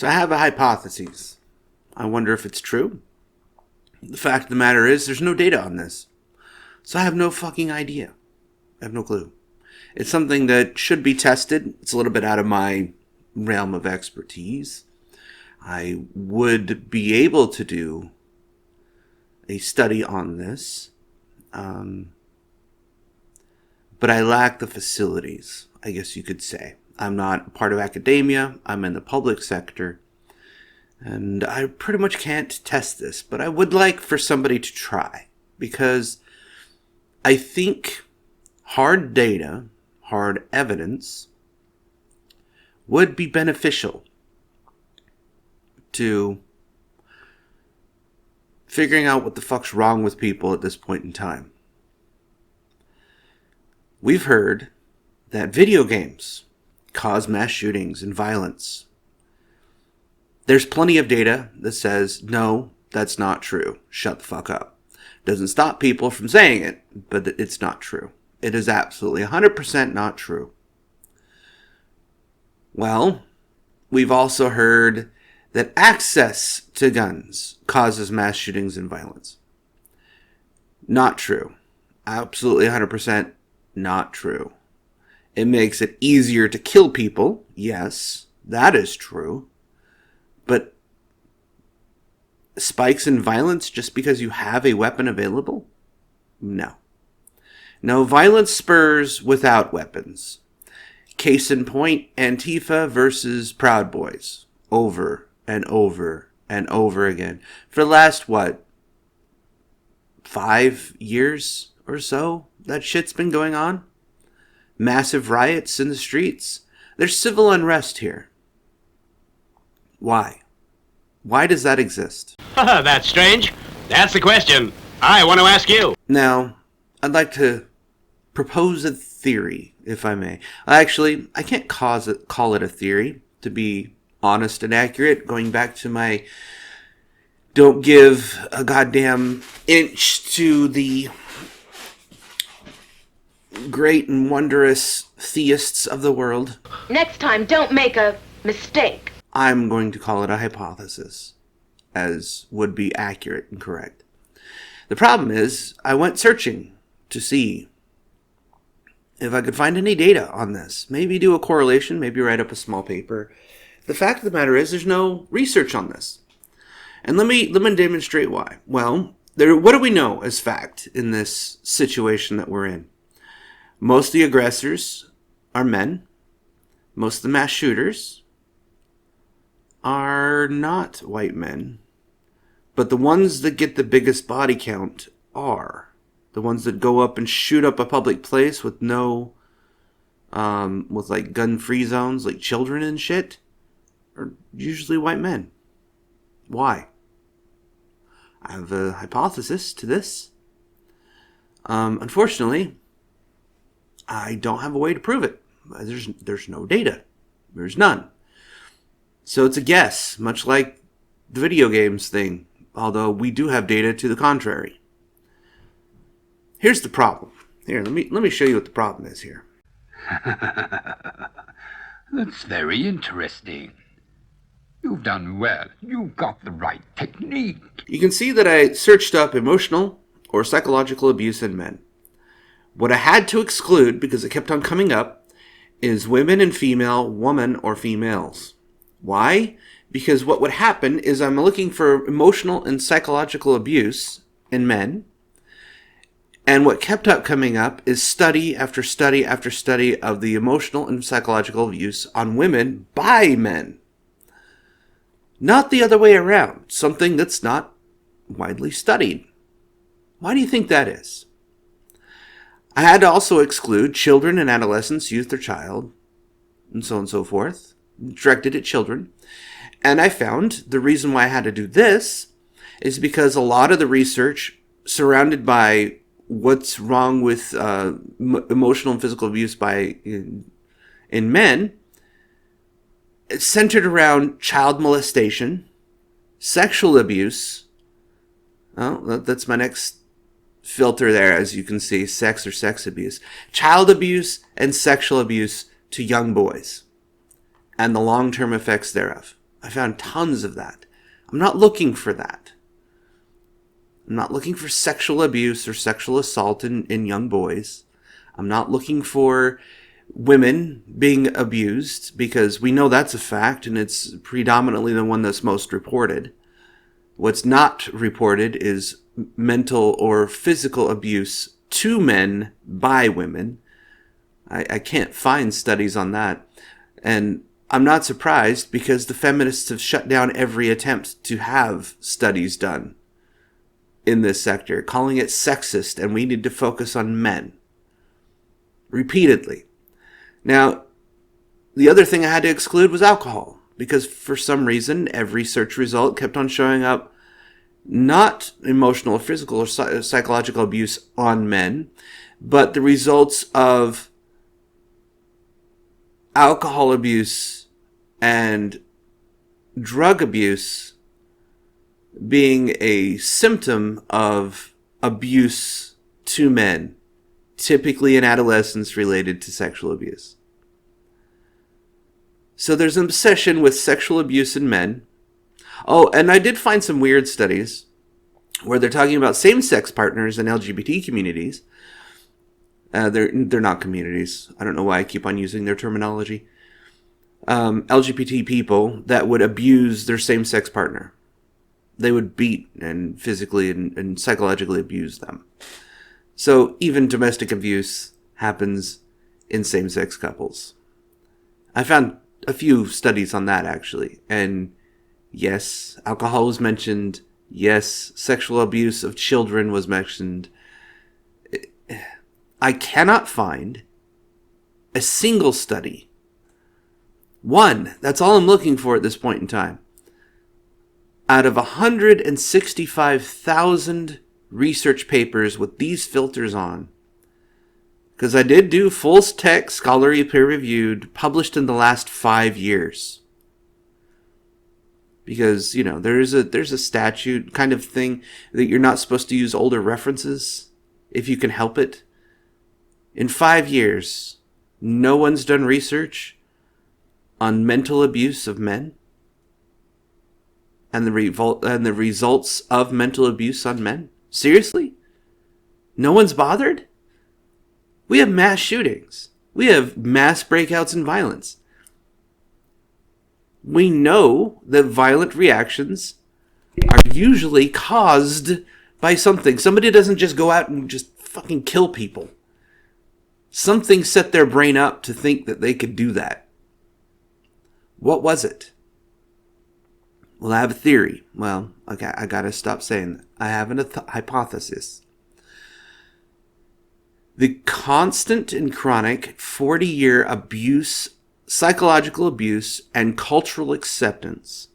So I have a hypothesis. I wonder if it's true. The fact of the matter is, there's no data on this. So I have no fucking idea. I have no clue. It's something that should be tested. It's a little bit out of my realm of expertise. I would be able to do a study on this. But I lack the facilities, I guess you could say. I'm not part of academia. I'm in the public sector. And I pretty much can't test this. But I would like for somebody to try. Because I think hard data, hard evidence, would be beneficial to figuring out what the fuck's wrong with people at this point in time. We've heard that video games cause mass shootings and violence. There's plenty of data that says, no, that's not true. Shut the fuck up. Doesn't stop people from saying it, but it's not true. It is absolutely 100% not true. Well, we've also heard that access to guns causes mass shootings and violence. Not true. Absolutely 100% not true. It makes it easier to kill people. Yes, that is true. But spikes in violence just because you have a weapon available? No. No, violence spurs without weapons. Case in point, Antifa versus Proud Boys. Over and over and over again. For the last, 5 years or so? That shit's been going on? Massive riots in the streets. There's civil unrest here. Why? Why does that exist? That's strange. That's the question I want to ask you. Now, I'd like to propose a theory, if I may. Actually, I can't call it a theory, to be honest and accurate. Going back to my don't give a goddamn inch to the great and wondrous theists of the world. Next time, don't make a mistake. I'm going to call it a hypothesis, as would be accurate and correct. The problem is, I went searching to see if I could find any data on this. Maybe do a correlation, maybe write up a small paper. The fact of the matter is, there's no research on this. And let me demonstrate why. Well, what do we know as fact in this situation that we're in? Most of the aggressors are men. Most of the mass shooters are not white men. But the ones that get the biggest body count are. The ones that go up and shoot up a public place with no, with like gun-free zones, like children and shit, are usually white men. Why? I have a hypothesis to this. Unfortunately, I don't have a way to prove it. There's no data. There's none. So it's a guess, much like the video games thing, although we do have data to the contrary. Here's the problem. Here, let me show you what the problem is here. That's very interesting. You've done well. You've got the right technique. You can see that I searched up emotional or psychological abuse in men. What I had to exclude, because it kept on coming up, is women and woman or females. Why? Because what would happen is I'm looking for emotional and psychological abuse in men. And what kept up coming up is study after study after study of the emotional and psychological abuse on women by men. Not the other way around. Something that's not widely studied. Why do you think that is? I had to also exclude children and adolescents, youth or child, and so on and so forth, directed at children. And I found the reason why I had to do this is because a lot of the research surrounded by what's wrong with emotional and physical abuse in men, it's centered around child molestation, sexual abuse. Oh, that's my next filter there, as you can see, sex or sex abuse. Child abuse and sexual abuse to young boys, and the long-term effects thereof. I found tons of that. I'm not looking for that. I'm not looking for sexual abuse or sexual assault in young boys. I'm not looking for women being abused, because we know that's a fact, and it's predominantly the one that's most reported. What's not reported is mental or physical abuse to men by women. I can't find studies on that. And I'm not surprised, because the feminists have shut down every attempt to have studies done in this sector, calling it sexist, and we need to focus on men. Repeatedly. Now, the other thing I had to exclude was alcohol, because for some reason, every search result kept on showing up not emotional or physical or psychological abuse on men, but the results of alcohol abuse and drug abuse being a symptom of abuse to men, typically in adolescence related to sexual abuse. So there's an obsession with sexual abuse in men. Oh, and I did find some weird studies where they're talking about same-sex partners in LGBT communities. They're not communities. I don't know why I keep on using their terminology. LGBT people that would abuse their same-sex partner. They would beat and physically and psychologically abuse them. So even domestic abuse happens in same-sex couples. I found a few studies on that, actually. And yes, alcohol was mentioned. Yes, sexual abuse of children was mentioned. I cannot find a single study. One, that's all I'm looking for at this point in time. Out of 165,000 research papers with these filters on, because I did do full text, scholarly, peer-reviewed, published in the last 5 years. Because, you know, there's a statute kind of thing that you're not supposed to use older references if you can help it. In 5 years, no one's done research on mental abuse of men and the results of mental abuse on men. Seriously? No one's bothered? We have mass shootings. We have mass breakouts and violence. We know that violent reactions are usually caused by something. Somebody doesn't just go out and just fucking kill people. Something set their brain up to think that they could do that. What was it? Well, I have a theory. Well, okay, I gotta stop saying that. I have a hypothesis. The constant and chronic 40-year abuse, psychological abuse, and cultural acceptance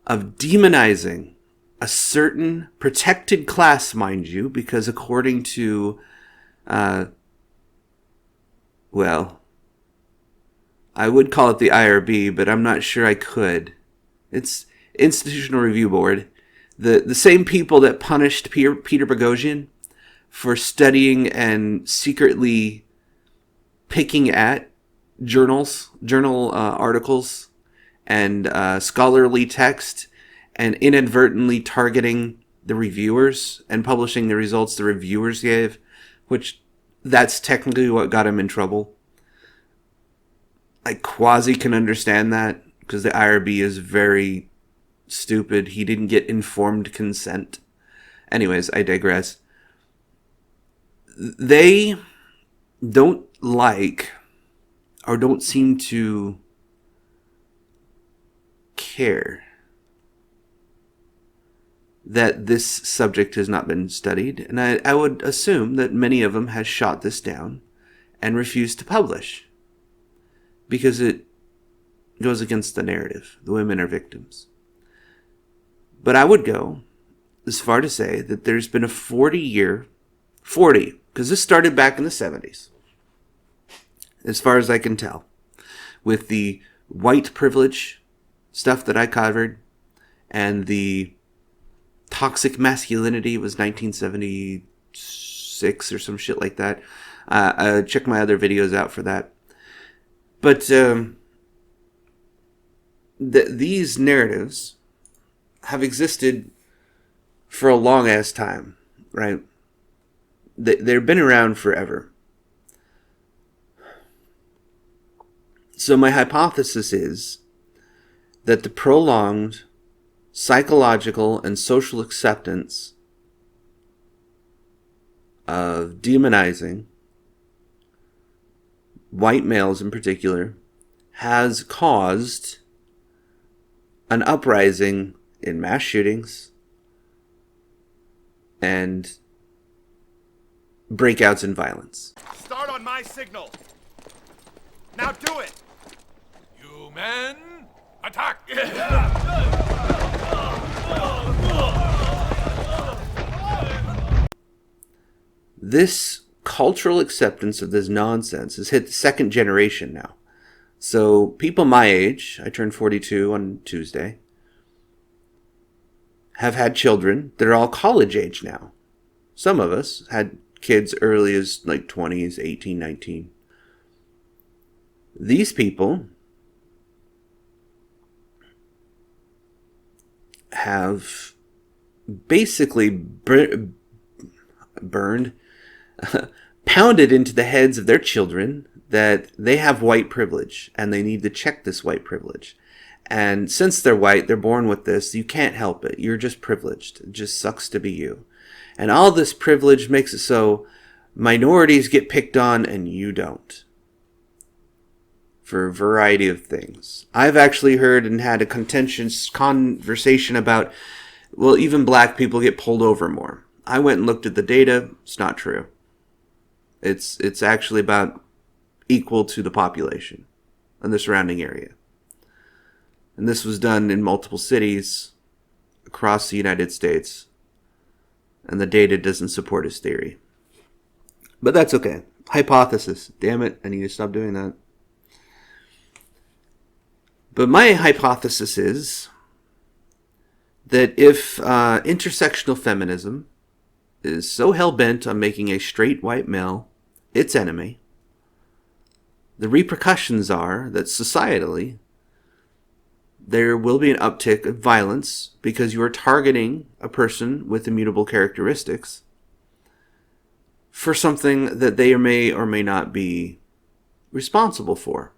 of demonizing a certain protected class, mind you, because according to, well, I would call it the IRB, but I'm not sure I could. It's Institutional Review Board. The same people that punished Peter Boghossian for studying and secretly picking at journal articles and scholarly text and inadvertently targeting the reviewers and publishing the results the reviewers gave, which that's technically what got him in trouble. I quasi can understand that, because the IRB is very stupid. He didn't get informed consent. Anyways, I digress. They don't like, or don't seem to care, that this subject has not been studied. And I would assume that many of them has shot this down and refused to publish, because it goes against the narrative. The women are victims. But I would go as far to say that there's been a 40, because this started back in the 70s, as far as I can tell, with the white privilege stuff that I covered, and the toxic masculinity was 1976 or some shit like that. Check my other videos out for that. But these narratives have existed for a long ass time, right? They've been around forever. So my hypothesis is that the prolonged psychological and social acceptance of demonizing white males in particular has caused an uprising in mass shootings and breakouts in violence. Start on my signal. Now do it. You men, attack. This cultural acceptance of this nonsense has hit the second generation now. So people my age, I turned 42 on Tuesday, have had children that are all college age now. Some of us had kids early as like 20s, 18, 19. These people have basically burned, pounded into the heads of their children that they have white privilege and they need to check this white privilege. And since they're white, they're born with this. You can't help it. You're just privileged. It just sucks to be you. And all this privilege makes it so minorities get picked on and you don't. For a variety of things. I've actually heard and had a contentious conversation about, well, even black people get pulled over more. I went and looked at the data. It's not true. It's actually about equal to the population and the surrounding area. And this was done in multiple cities across the United States. And the data doesn't support his theory. But that's okay. Hypothesis. Damn it, I need to stop doing that. But my hypothesis is that if intersectional feminism is so hell-bent on making a straight white male its enemy, the repercussions are that societally there will be an uptick of violence because you are targeting a person with immutable characteristics for something that they may or may not be responsible for.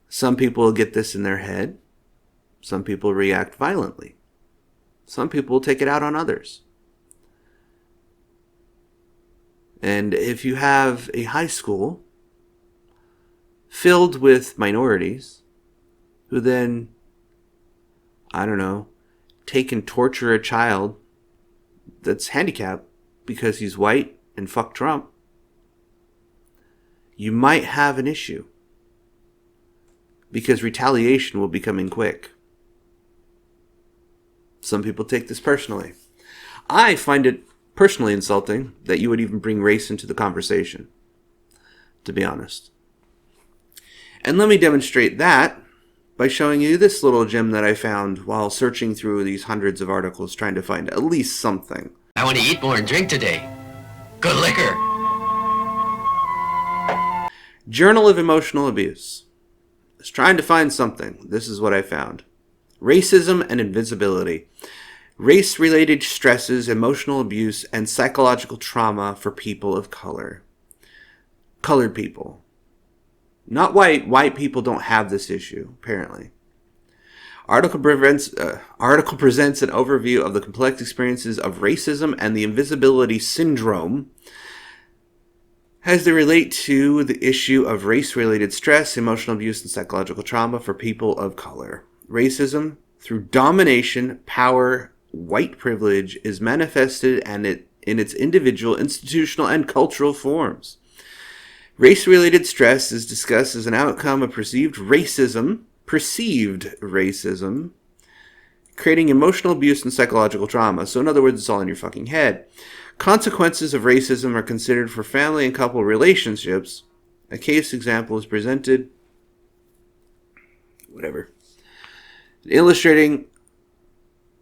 Some people get this in their head. Some people react violently. Some people will take it out on others. And if you have a high school filled with minorities who then, I don't know, take and torture a child that's handicapped because he's white and fuck Trump, you might have an issue. Because retaliation will be coming quick. Some people take this personally. I find it personally insulting that you would even bring race into the conversation, to be honest. And let me demonstrate that by showing you this little gem that I found while searching through these hundreds of articles trying to find at least something. I want to eat more and drink today. Good liquor. Journal of Emotional Abuse. I was trying to find something. This is what I found. Racism and invisibility. Race-related stresses, emotional abuse, and psychological trauma for people of color. Colored people. Not white. White people don't have this issue, apparently. Article presents an overview of the complex experiences of racism and the invisibility syndrome as they relate to the issue of race-related stress, emotional abuse, and psychological trauma for people of color. Racism, through domination, power, white privilege, is manifested and in its individual, institutional, and cultural forms. Race-related stress is discussed as an outcome of perceived racism, creating emotional abuse and psychological trauma. So in other words, it's all in your fucking head. Consequences of racism are considered for family and couple relationships. A case example is presented, illustrating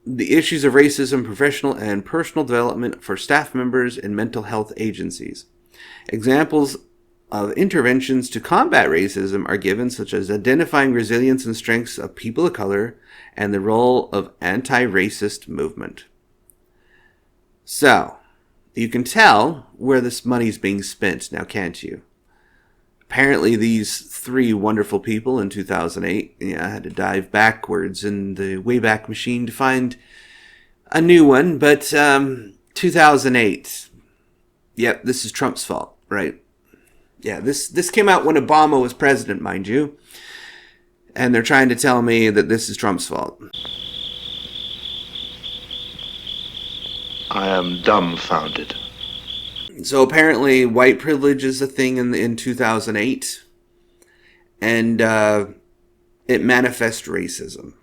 the issues of racism, professional and personal development for staff members in mental health agencies. Examples of interventions to combat racism are given, such as identifying resilience and strengths of people of color and the role of anti-racist movement. So, you can tell where this money's being spent now, can't you? Apparently these three wonderful people in 2008, I had to dive backwards in the Wayback Machine to find a new one, but 2008, yep, this is Trump's fault, right? Yeah, this came out when Obama was president, mind you, and they're trying to tell me that this is Trump's fault. I am dumbfounded. So apparently white privilege is a thing in 2008, and it manifests racism.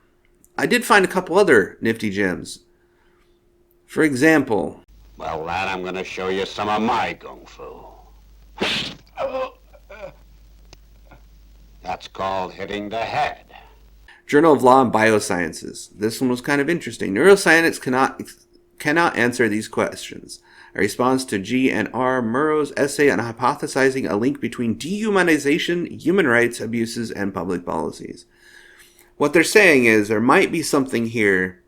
I did find a couple other nifty gems. For example... Well, lad, I'm going to show you some of my kung fu. That's called hitting the head. Journal of Law and Biosciences. This one was kind of interesting. Neuroscience cannot answer these questions. A response to G. and R. Murrow's essay on hypothesizing a link between dehumanization, human rights abuses, and public policies. What they're saying is there might be something here,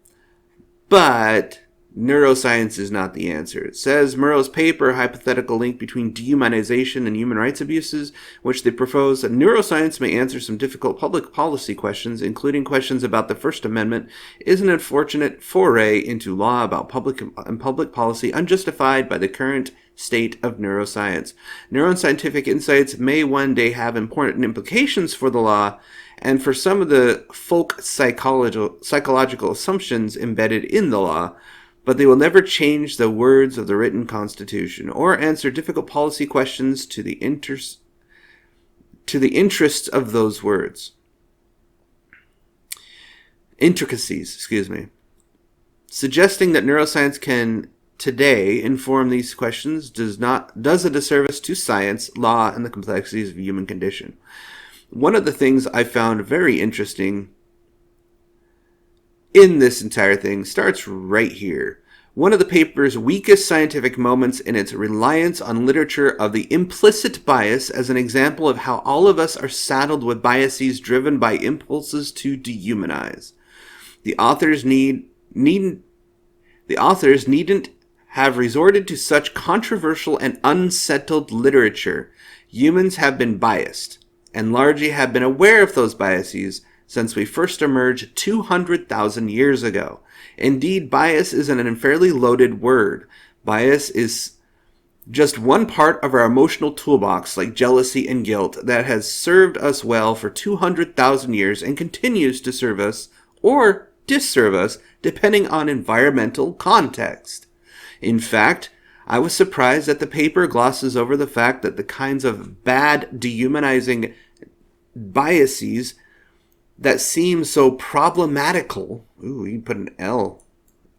but neuroscience is not the answer. It says Murrow's paper, hypothetical link between dehumanization and human rights abuses, which they propose that neuroscience may answer some difficult public policy questions, including questions about the First Amendment, is an unfortunate foray into law about public policy unjustified by the current state of neuroscience. Neuroscientific insights may one day have important implications for the law and for some of the folk psychological assumptions embedded in the law, but they will never change the words of the written Constitution or answer difficult policy questions to the interests of those words. Intricacies. Suggesting that neuroscience can today inform these questions does a disservice to science, law, and the complexities of the human condition. One of the things I found very interesting in this entire thing starts right here. One of the paper's weakest scientific moments in its reliance on literature of the implicit bias as an example of how all of us are saddled with biases driven by impulses to dehumanize. The authors needn't have resorted to such controversial and unsettled literature. Humans have been biased, and largely have been aware of those biases since we first emerged 200,000 years ago. Indeed, bias is an unfairly loaded word. Bias is just one part of our emotional toolbox, like jealousy and guilt, that has served us well for 200,000 years and continues to serve us or disserve us depending on environmental context. In fact, I was surprised that the paper glosses over the fact that the kinds of bad, dehumanizing biases that seem so problematical, you put an L,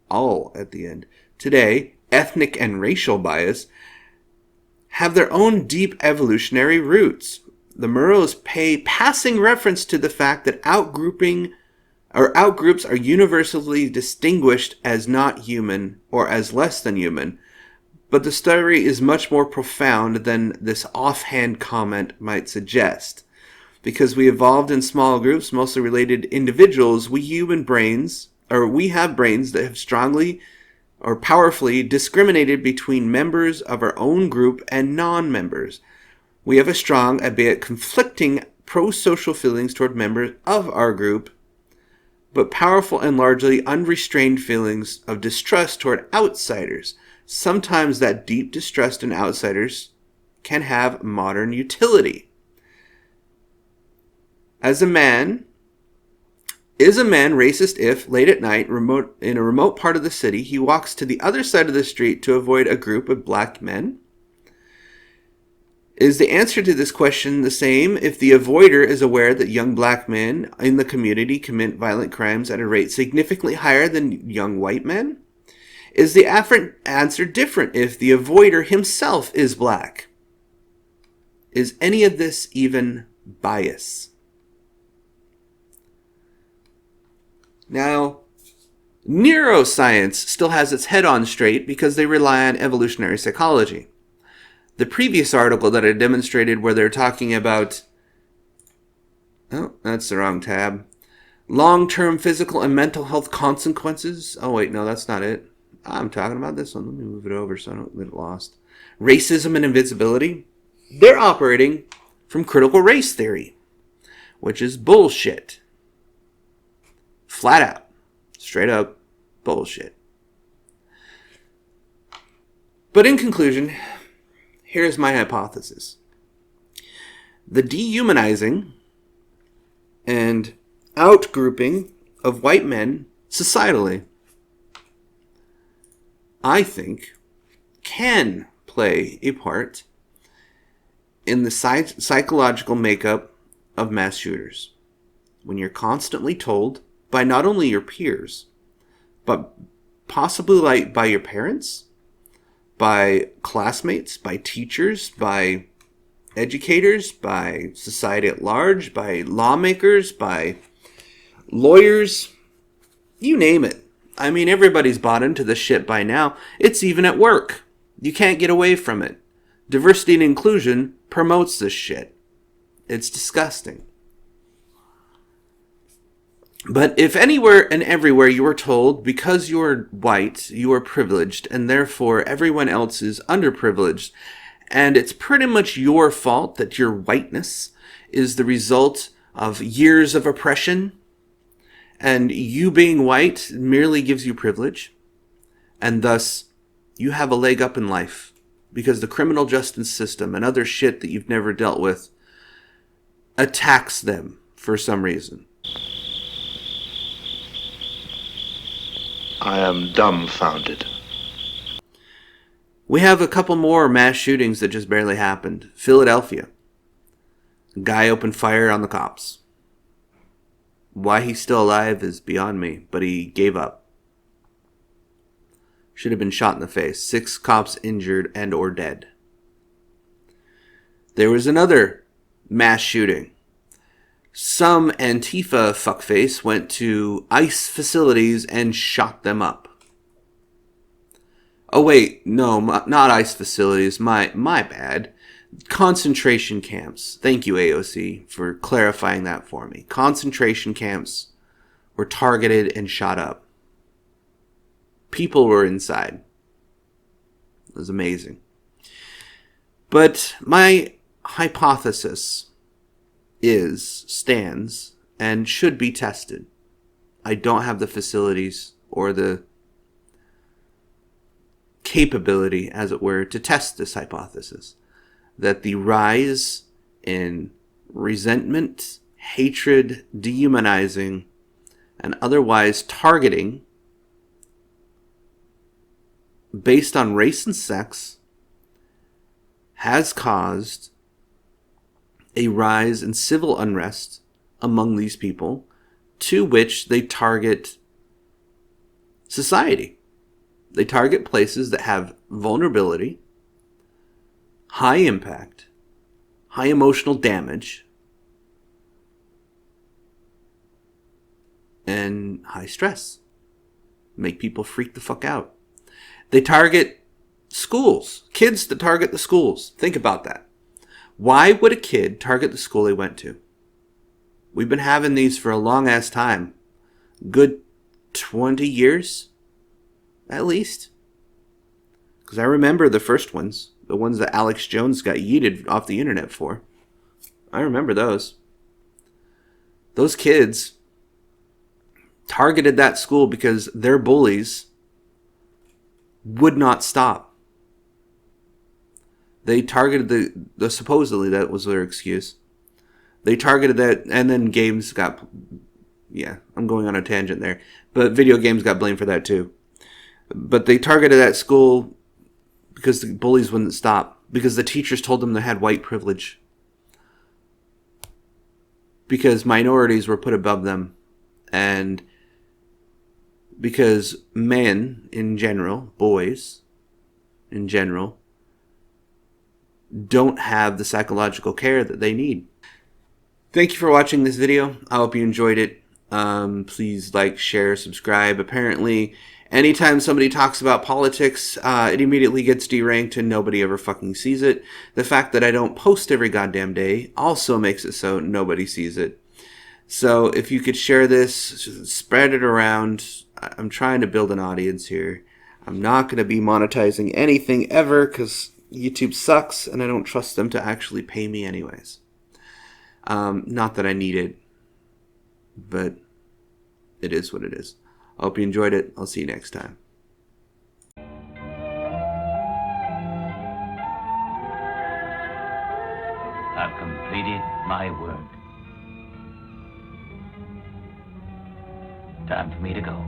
all at the end, today, ethnic and racial bias, have their own deep evolutionary roots. The Murrows pay passing reference to the fact that outgroups are universally distinguished as not human or as less than human, but the story is much more profound than this offhand comment might suggest. Because we evolved in small groups, mostly related individuals, we have brains that have strongly or powerfully discriminated between members of our own group and non-members. We have a strong, albeit conflicting, pro-social feelings toward members of our group, but powerful and largely unrestrained feelings of distrust toward outsiders. Sometimes that deep distrust in outsiders can have modern utility. Is a man racist if, late at night, in a remote part of the city, he walks to the other side of the street to avoid a group of black men? Is the answer to this question the same if the avoider is aware that young black men in the community commit violent crimes at a rate significantly higher than young white men? Is the answer different if the avoider himself is black? Is any of this even bias? Now, neuroscience still has its head on straight because they rely on evolutionary psychology. the previous article that I demonstrated where they're talking about, oh, that's the wrong tab. Long-term physical and mental health consequences. Oh, wait, no, that's not it. I'm talking about this one. Let me move it over so I don't get lost. Racism and invisibility. They're operating from critical race theory, which is bullshit. Flat out. Straight up bullshit. But in conclusion, here's my hypothesis. The dehumanizing and outgrouping of white men societally, I think, can play a part in the psychological makeup of mass shooters. When you're constantly told by not only your peers, but possibly by your parents, by classmates, by teachers, by educators, by society at large, by lawmakers, by lawyers, you name it. I mean, everybody's bought into this shit by now. It's even at work. You can't get away from it. Diversity and inclusion promotes this shit. It's disgusting. But if anywhere and everywhere you are told, because you're white, you are privileged, and therefore everyone else is underprivileged, and it's pretty much your fault that your whiteness is the result of years of oppression, and you being white merely gives you privilege, and thus you have a leg up in life, because the criminal justice system and other shit that you've never dealt with attacks them for some reason. I am dumbfounded. We have a couple more mass shootings that just barely happened. Philadelphia. A guy opened fire on the cops. Why he's still alive is beyond me, but he gave up. Should have been shot in the face. 6 cops injured and or dead. There was another mass shooting. Some Antifa fuckface went to ICE facilities and shot them up. Oh wait, no, not ICE facilities, my bad. Concentration camps. Thank you, AOC, for clarifying that for me. Concentration camps were targeted and shot up. People were inside. It was amazing. But my hypothesis stands and should be tested. I don't have the facilities or the capability, as it were, to test this hypothesis. That the rise in resentment, hatred, dehumanizing, and otherwise targeting based on race and sex has caused a rise in civil unrest among these people, to which they target society. They target places that have vulnerability, high impact, high emotional damage, and high stress. Make people freak the fuck out. They target schools, kids that target the schools. Think about that. Why would a kid target the school they went to? We've been having these for a long ass time. Good 20 years, at least. Because I remember the first ones. The ones that Alex Jones got yeeted off the internet for. I remember those. Those kids targeted that school because their bullies would not stop. They targeted the supposedly that was their excuse. They targeted that, and then games got, yeah, I'm going on a tangent there. But video games got blamed for that too. But they targeted that school because the bullies wouldn't stop. Because the teachers told them they had white privilege. Because minorities were put above them. And because men in general, boys in general, don't have the psychological care that they need. Thank you for watching this video. I hope you enjoyed it. Please like, share, subscribe. Apparently, Anytime somebody talks about politics, it immediately gets deranked and nobody ever fucking sees it. The fact that I don't post every goddamn day also makes it so nobody sees it. So if you could share this, spread it around. I'm trying to build an audience here. I'm not going to be monetizing anything ever because YouTube sucks and I don't trust them to actually pay me anyways. Not that I need it, but it is what it is. I hope you enjoyed it. I'll see you next time. I've completed my work. Time for me to go.